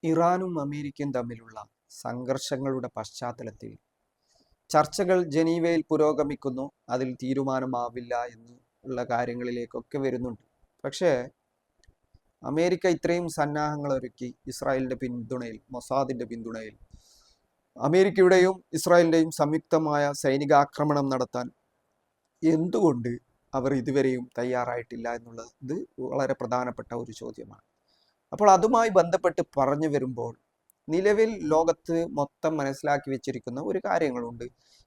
ഇറാനും അമേരിക്കയും തമ്മിലുള്ള സംഘർഷങ്ങളുടെ പശ്ചാത്തലത്തിൽ ചർച്ചകൾ ജനീവയിൽ പുരോഗമിക്കുന്നു. അതിൽ തീരുമാനമാവില്ല എന്നുള്ള കാര്യങ്ങളിലേക്കൊക്കെ വരുന്നുണ്ട്. പക്ഷേ അമേരിക്ക ഇത്രയും സന്നാഹങ്ങൾ ഒരുക്കി ഇസ്രായേലിന്റെ പിന്തുണയിൽ, മൊസാദിന്റെ പിന്തുണയിൽ അമേരിക്കയുടെയും ഇസ്രായേലിന്റെയും സംയുക്തമായ സൈനികാക്രമണം നടത്താൻ എന്തുകൊണ്ട് അവർ ഇതുവരെയും തയ്യാറായിട്ടില്ല എന്നുള്ളത് വളരെ പ്രധാനപ്പെട്ട ഒരു ചോദ്യമാണ്. അപ്പോൾ അതുമായി ബന്ധപ്പെട്ട് പറഞ്ഞു വരുമ്പോൾ നിലവിൽ ലോകത്ത് മൊത്തം മനസ്സിലാക്കി വെച്ചിരിക്കുന്ന ഒരു കാര്യങ്ങളുണ്ട്.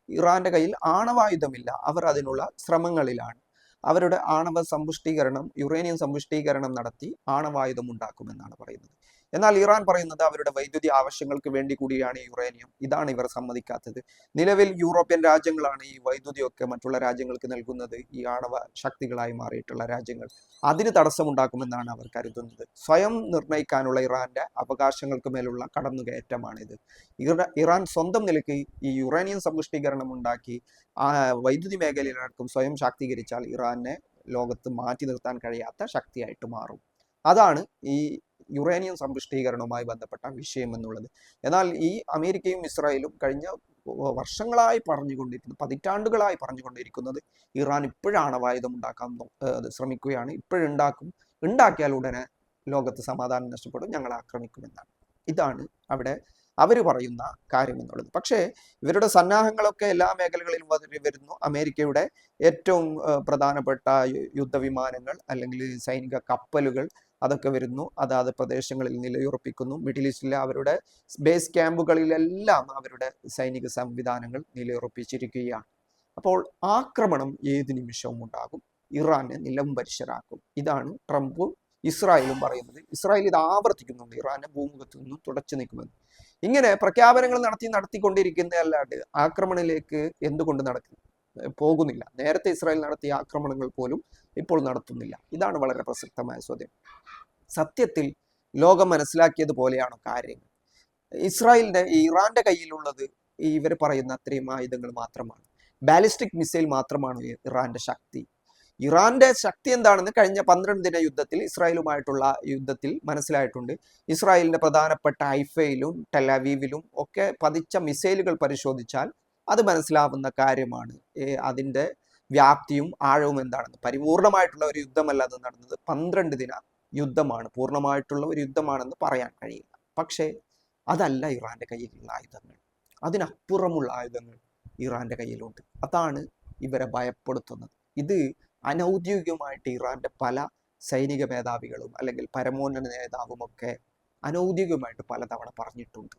ഇറാന്റെ കയ്യിൽ ആണവായുധമില്ല, അവർ അതിനുള്ള ശ്രമങ്ങളിലാണ്. അവരുടെ ആണവ സമ്പുഷ്ടീകരണം, യുറേനിയം സമ്പുഷ്ടീകരണം നടത്തി ആണവായുധം ഉണ്ടാക്കുമെന്നാണ് പറയുന്നത്. എന്നാൽ ഇറാൻ പറയുന്നത് അവരുടെ വൈദ്യുതി ആവശ്യങ്ങൾക്ക് വേണ്ടി കൂടിയാണ് ഈ യുറേനിയം. ഇതാണ് ഇവർ സമ്മതിക്കാത്തത്. നിലവിൽ യൂറോപ്യൻ രാജ്യങ്ങളാണ് ഈ വൈദ്യുതിയൊക്കെ മറ്റുള്ള രാജ്യങ്ങൾക്ക് നൽകുന്നത്. ഈ ആണവ ശക്തികളായി മാറിയിട്ടുള്ള രാജ്യങ്ങൾ അതിന് തടസ്സമുണ്ടാക്കുമെന്നാണ് അവർ കരുതുന്നത്. സ്വയം നിർണ്ണയിക്കാനുള്ള ഇറാന്റെ അവകാശങ്ങൾക്ക് മേലുള്ള കടന്നുകയറ്റമാണിത്. ഇറാൻ സ്വന്തം നിലയ്ക്ക് ഈ യുറേനിയം സമ്പുഷ്ടീകരണം ഉണ്ടാക്കി വൈദ്യുതി മേഖലയിലടക്കം സ്വയം ശാക്തീകരിച്ചാൽ ഇറാനെ ലോകത്ത് മാറ്റി നിർത്താൻ കഴിയാത്ത ശക്തിയായിട്ട് മാറും. അതാണ് ഈ യുറേനിയം സമ്പുഷ്ടീകരണവുമായി ബന്ധപ്പെട്ട വിഷയം എന്നുള്ളത്. എന്നാൽ ഈ അമേരിക്കയും ഇസ്രായേലും കഴിഞ്ഞ വർഷങ്ങളായി പറഞ്ഞുകൊണ്ടിരിക്കുന്നത്, പതിറ്റാണ്ടുകളായി പറഞ്ഞുകൊണ്ടിരിക്കുന്നത് ഇറാൻ ഇപ്പോഴാണ് ആയുധം ഉണ്ടാക്കാൻ ശ്രമിക്കുകയാണ്, ഇപ്പോഴുണ്ടാക്കും, ഉണ്ടാക്കിയാൽ ഉടനെ ലോകത്ത് സമാധാനം നഷ്ടപ്പെടും, ഞങ്ങൾ ആക്രമിക്കുമെന്നാണ്. ഇതാണ് അവിടെ അവർ പറയുന്ന കാര്യം എന്നുള്ളത്. പക്ഷേ ഇവരുടെ സന്നാഹങ്ങളൊക്കെ എല്ലാ മേഖലകളിലും വരുന്നു. അമേരിക്കയുടെ ഏറ്റവും പ്രധാനപ്പെട്ട യുദ്ധവിമാനങ്ങൾ അല്ലെങ്കിൽ സൈനിക കപ്പലുകൾ അതൊക്കെ വരുന്നു, അതാത് പ്രദേശങ്ങളിൽ നിലയുറപ്പിക്കുന്നു. മിഡിൽ ഈസ്റ്റിലെ അവരുടെ ബേസ് ക്യാമ്പുകളിലെല്ലാം അവരുടെ സൈനിക സംവിധാനങ്ങൾ നിലയുറപ്പിച്ചിരിക്കുകയാണ്. അപ്പോൾ ആക്രമണം ഏത് നിമിഷവും ഉണ്ടാകും, ഇറാനെ നിലംപരിശരാക്കും. ഇതാണ് ട്രംപും ഇസ്രായേലും പറയുന്നത്. ഇസ്രായേൽ ഇത് ആവർത്തിക്കുന്നുണ്ട്, ഇറാനെ ഭൂമുഖത്ത് നിന്നും തുടച്ചു നീക്കുമെന്ന്. ഇങ്ങനെ പ്രഖ്യാപനങ്ങൾ നടത്തിക്കൊണ്ടിരിക്കുന്നതല്ലാണ്ട് ആക്രമണത്തിലേക്ക് എന്തുകൊണ്ട് പോകുന്നില്ല? നേരത്തെ ഇസ്രായേൽ നടത്തിയ ആക്രമണങ്ങൾ പോലും ഇപ്പോൾ നടത്തുന്നില്ല. ഇതാണ് വളരെ പ്രസക്തമായ ചോദ്യം. സത്യത്തിൽ ലോകം മനസ്സിലാക്കിയതുപോലെയാണോ കാര്യങ്ങൾ? ഇറാന്റെ കയ്യിലുള്ളത് ഇവർ പറയുന്ന അത്രയും ആയുധങ്ങൾ മാത്രമാണ്. ബാലിസ്റ്റിക് മിസൈൽ മാത്രമാണ് ഇറാന്റെ ശക്തി. ഇറാന്റെ ശക്തി എന്താണെന്ന് കഴിഞ്ഞ 12 ദിന യുദ്ധത്തിൽ, ഇസ്രായേലുമായിട്ടുള്ള യുദ്ധത്തിൽ മനസ്സിലായിട്ടുണ്ട്. ഇസ്രായേലിന്റെ പ്രധാനപ്പെട്ട ഹൈഫയിലും ടെലവീവിലും ഒക്കെ പതിച്ച മിസൈലുകൾ പരിശോധിച്ചാൽ അത് മനസ്സിലാവുന്ന കാര്യമാണ്. അതിന്റെ വ്യാപ്തിയും ആഴവും എന്താണെന്ന്. പരിപൂർണമായിട്ടുള്ള ഒരു യുദ്ധമല്ല അത് നടന്നത്, 12 ദിന യുദ്ധമാണ്. പൂർണ്ണമായിട്ടുള്ള ഒരു യുദ്ധമാണെന്ന് പറയാൻ കഴിയില്ല. പക്ഷേ അതല്ല ഇറാന്റെ കയ്യിലുള്ള ആയുധങ്ങൾ, അതിനപ്പുറമുള്ള ആയുധങ്ങൾ ഇറാന്റെ കയ്യിലുണ്ട്. അതാണ് ഇവരെ ഭയപ്പെടുത്തുന്നത്. ഇത് അനൗദ്യോഗികമായിട്ട് ഇറാന്റെ പല സൈനിക മേധാവികളും അല്ലെങ്കിൽ പരമോന്നത നേതാവും ഒക്കെ അനൗദ്യോഗികമായിട്ട് പലതവണ പറഞ്ഞിട്ടുണ്ട്.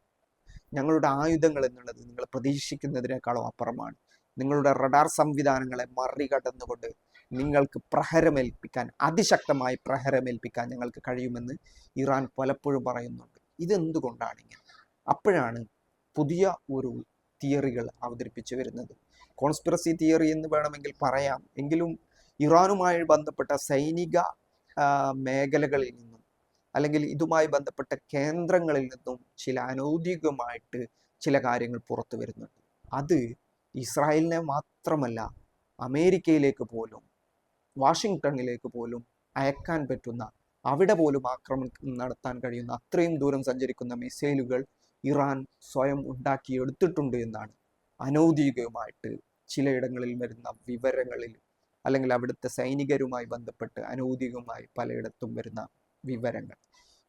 ഞങ്ങളുടെ ആയുധങ്ങൾ എന്നുള്ളത് നിങ്ങൾ പ്രതീക്ഷിക്കുന്നതിനേക്കാളും അപ്പുറമാണ്. നിങ്ങളുടെ റഡാർ സംവിധാനങ്ങളെ മറികടന്നുകൊണ്ട് നിങ്ങൾക്ക് പ്രഹരമേൽപ്പിക്കാൻ, അതിശക്തമായി പ്രഹരമേൽപ്പിക്കാൻ ഞങ്ങൾക്ക് കഴിയുമെന്ന് ഇറാൻ പലപ്പോഴും പറയുന്നുണ്ട്. ഇതെന്തുകൊണ്ടാണ് ഇങ്ങനെ? അപ്പോഴാണ് പുതിയ ഒരു തിയറികൾ അവതരിപ്പിച്ചു വരുന്നത്. കോൺസ്പിറസി തിയറി എന്ന് വേണമെങ്കിൽ പറയാം. എങ്കിലും ഇറാനുമായി ബന്ധപ്പെട്ട സൈനിക മേഖലകളിൽ നിന്നും അല്ലെങ്കിൽ ഇതുമായി ബന്ധപ്പെട്ട കേന്ദ്രങ്ങളിൽ നിന്നും ചില അനൗദ്യോഗികമായിട്ട് ചില കാര്യങ്ങൾ പുറത്തു വരുന്നുണ്ട്. അത് ഇസ്രായേലിനെ മാത്രമല്ല, അമേരിക്കയിലേക്ക് പോലും, വാഷിങ്ടണിലേക്ക് പോലും അയക്കാൻ പറ്റുന്ന, അവിടെ പോലും ആക്രമണം നടത്താൻ കഴിയുന്ന അത്രയും ദൂരം സഞ്ചരിക്കുന്ന മിസൈലുകൾ ഇറാൻ സ്വയം ഉണ്ടാക്കിയെടുത്തിട്ടുണ്ട് എന്നാണ് അനൗദ്യോഗികമായിട്ട് ചിലയിടങ്ങളിൽ വരുന്ന വിവരങ്ങളിൽ, അല്ലെങ്കിൽ അവിടുത്തെ സൈനികരുമായി ബന്ധപ്പെട്ട് അനൗദ്യോഗികമായി പലയിടത്തും വരുന്ന വിവരങ്ങൾ.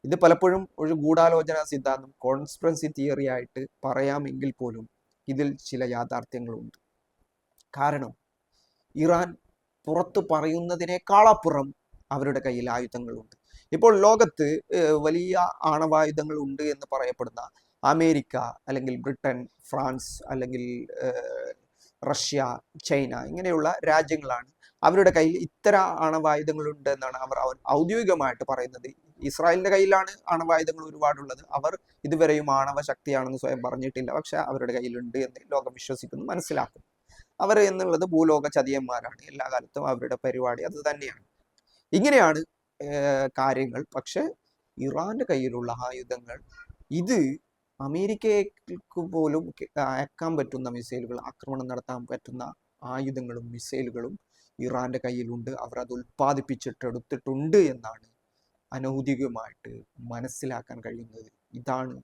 ഇത് പലപ്പോഴും ഒരു ഗൂഢാലോചന സിദ്ധാന്തം, കോൺസ്പിറസി തിയറി ആയിട്ട് പറയാമെങ്കിൽ പോലും ഇതിൽ ചില യാഥാർത്ഥ്യങ്ങളുണ്ട്. കാരണം ഇറാൻ പുറത്തു പറയുന്നതിനേക്കാളപ്പുറം അവരുടെ കയ്യിൽ ആയുധങ്ങളുണ്ട്. ഇപ്പോൾ ലോകത്ത് വലിയ ആണവായുധങ്ങൾ ഉണ്ട് എന്ന് പറയപ്പെടുന്ന അമേരിക്ക അല്ലെങ്കിൽ ബ്രിട്ടൻ, ഫ്രാൻസ് അല്ലെങ്കിൽ റഷ്യ, ചൈന ഇങ്ങനെയുള്ള രാജ്യങ്ങളാണ്. അവരുടെ കയ്യിൽ ഇത്തരം ആണവായുധങ്ങളുണ്ട് എന്നാണ് അവർ ഔദ്യോഗികമായിട്ട് പറയുന്നത്. ഇസ്രായേലിന്റെ കയ്യിലാണ് ആണവായുധങ്ങൾ ഒരുപാടുള്ളത്. അവർ ഇതുവരെയും ആണവ ശക്തിയാണെന്ന് സ്വയം പറഞ്ഞിട്ടില്ല. പക്ഷെ അവരുടെ കയ്യിലുണ്ട് എന്ന് ലോകം വിശ്വസിക്കുന്നു, മനസ്സിലാക്കും. അവർ എന്നുള്ളത് ഭൂലോക ചതിയന്മാരാണ്. എല്ലാ കാലത്തും അവരുടെ പരിപാടി അത് തന്നെയാണ്. ഇങ്ങനെയാണ് കാര്യങ്ങൾ. പക്ഷെ ഇറാന്റെ കയ്യിലുള്ള ആയുധങ്ങൾ, ഇത് അമേരിക്കയ്ക്ക് പോലും അയക്കാൻ പറ്റുന്ന മിസൈലുകൾ, ആക്രമണം നടത്താൻ പറ്റുന്ന ആയുധങ്ങളും മിസൈലുകളും ഇറാന്റെ കയ്യിലുണ്ട്. അവർ അത് ഉൽപ്പാദിപ്പിച്ചിട്ടെടുത്തിട്ടുണ്ട് എന്നാണ് അനൗദ്യോഗികമായിട്ട് മനസ്സിലാക്കാൻ കഴിയുന്നത് ഇതാണ്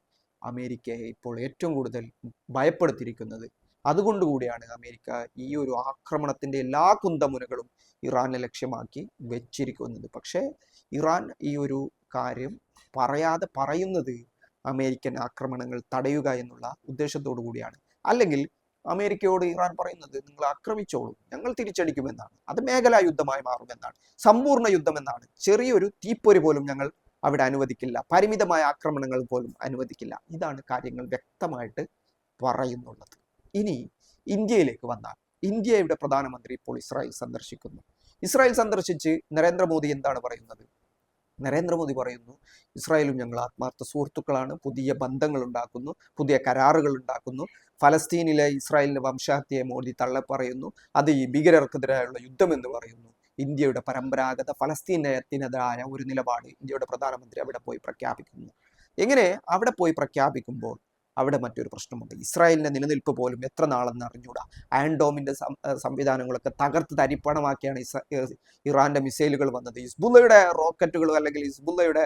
അമേരിക്കയെ ഇപ്പോൾ ഏറ്റവും കൂടുതൽ ഭയപ്പെടുത്തിയിരിക്കുന്നത്. അതുകൊണ്ടുകൂടിയാണ് അമേരിക്ക ഈ ഒരു ആക്രമണത്തിൻ്റെ എല്ലാ കുന്തമുനകളും ഇറാനെ ലക്ഷ്യമാക്കി വെച്ചിരിക്കുന്നത്. പക്ഷേ ഇറാൻ ഈ ഒരു കാര്യം പറയാതെ പറയുന്നത് അമേരിക്കൻ ആക്രമണങ്ങൾ തടയുക എന്നുള്ള ഉദ്ദേശത്തോടു കൂടിയാണ്. അല്ലെങ്കിൽ അമേരിക്കയോട് ഇറാൻ പറയുന്നത് നിങ്ങൾ ആക്രമിച്ചോളൂ, ഞങ്ങൾ തിരിച്ചടിക്കുമെന്നാണ്. അത് മേഖലാ യുദ്ധമായി മാറുമെന്നാണ്, സമ്പൂർണ്ണ യുദ്ധമെന്നാണ്. ചെറിയൊരു തീപ്പൊരി പോലും ഞങ്ങൾ അവിടെ അനുവദിക്കില്ല, പരിമിതമായ ആക്രമണങ്ങൾ പോലും അനുവദിക്കില്ല. ഇതാണ് കാര്യങ്ങൾ വ്യക്തമായിട്ട് പറയുന്നുള്ളത്. ഇനി ഇന്ത്യയിലേക്ക് വന്നാൽ, ഇന്ത്യയുടെ പ്രധാനമന്ത്രി ഇപ്പോൾ ഇസ്രായേൽ സന്ദർശിക്കുന്നു. ഇസ്രായേൽ സന്ദർശിച്ച് നരേന്ദ്രമോദി എന്താണ് പറയുന്നത്? നരേന്ദ്രമോദി പറയുന്നു, ഇസ്രായേലും ഞങ്ങൾ ആത്മാർത്ഥ സുഹൃത്തുക്കളാണ്, പുതിയ ബന്ധങ്ങൾ ഉണ്ടാക്കുന്നു, പുതിയ കരാറുകൾ ഉണ്ടാക്കുന്നു. ഫലസ്തീനിലെ ഇസ്രായേലിന്റെ വംശഹത്യയെ മോദി തള്ളപ്പറയുന്നു, അത് ഈ ഭീകരർക്കെതിരായുള്ള യുദ്ധമെന്ന് പറയുന്നു. ഇന്ത്യയുടെ പരമ്പരാഗത ഫലസ്തീൻ നയത്തിനെതിരായ ഒരു നിലപാട് ഇന്ത്യയുടെ പ്രധാനമന്ത്രി അവിടെ പോയി പ്രഖ്യാപിക്കുന്നു. എങ്ങനെ അവിടെ പോയി പ്രഖ്യാപിക്കുമ്പോൾ അവിടെ മറ്റൊരു പ്രശ്നമുണ്ട്. ഇസ്രായേലിന്റെ നിലനിൽപ്പ് പോലും എത്ര നാളെന്ന് അറിഞ്ഞൂടാ. അയൺ ഡോമിന്റെ സംവിധാനങ്ങളൊക്കെ തകർത്ത് തരിപ്പണമാക്കിയാണ് ഇറാന്റെ മിസൈലുകൾ വന്നത്. ഹിസ്ബുള്ളയുടെ റോക്കറ്റുകളും അല്ലെങ്കിൽ ഹിസ്ബുള്ളയുടെ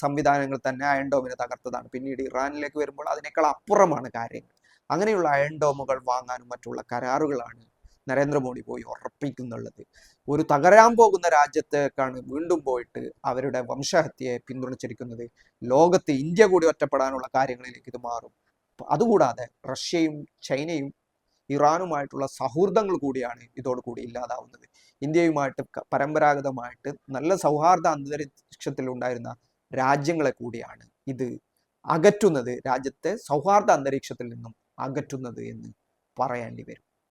സംവിധാനങ്ങൾ തന്നെ അയൺ ഡോമിനെ തകർത്തതാണ്. പിന്നീട് ഇറാനിലേക്ക് വരുമ്പോൾ അതിനേക്കാൾ അപ്പുറമാണ് കാര്യങ്ങൾ. അങ്ങനെയുള്ള അയൺ ഡോമുകൾ വാങ്ങാനും മറ്റുള്ള കരാറുകളാണ് നരേന്ദ്രമോദി പോയി ഉറപ്പിക്കുന്നുള്ളത്. ഒരു തകരാൻ പോകുന്ന രാജ്യത്തേക്കാണ് വീണ്ടും പോയിട്ട് അവരുടെ വംശഹത്യയെ പിന്തുണച്ചിരിക്കുന്നത്. ലോകത്ത് ഇന്ത്യ കൂടി ഒറ്റപ്പെടാനുള്ള കാര്യങ്ങളിലേക്ക് ഇത് മാറും. അതുകൂടാതെ റഷ്യയും ചൈനയും ഇറാനുമായിട്ടുള്ള സൗഹൃദങ്ങൾ കൂടിയാണ് ഇതോടുകൂടി ഇല്ലാതാവുന്നത്. ഇന്ത്യയുമായിട്ട് പരമ്പരാഗതമായിട്ട് നല്ല സൗഹാർദ്ദ അന്തരീക്ഷത്തിൽ ഉണ്ടായിരുന്ന രാജ്യങ്ങളെ കൂടിയാണ് ഇത് അകറ്റുന്നത്, രാജ്യത്തെ സൗഹാർദ്ദ അന്തരീക്ഷത്തിൽ നിന്നും അകറ്റുന്നത് എന്ന് പറയേണ്ടി വരും.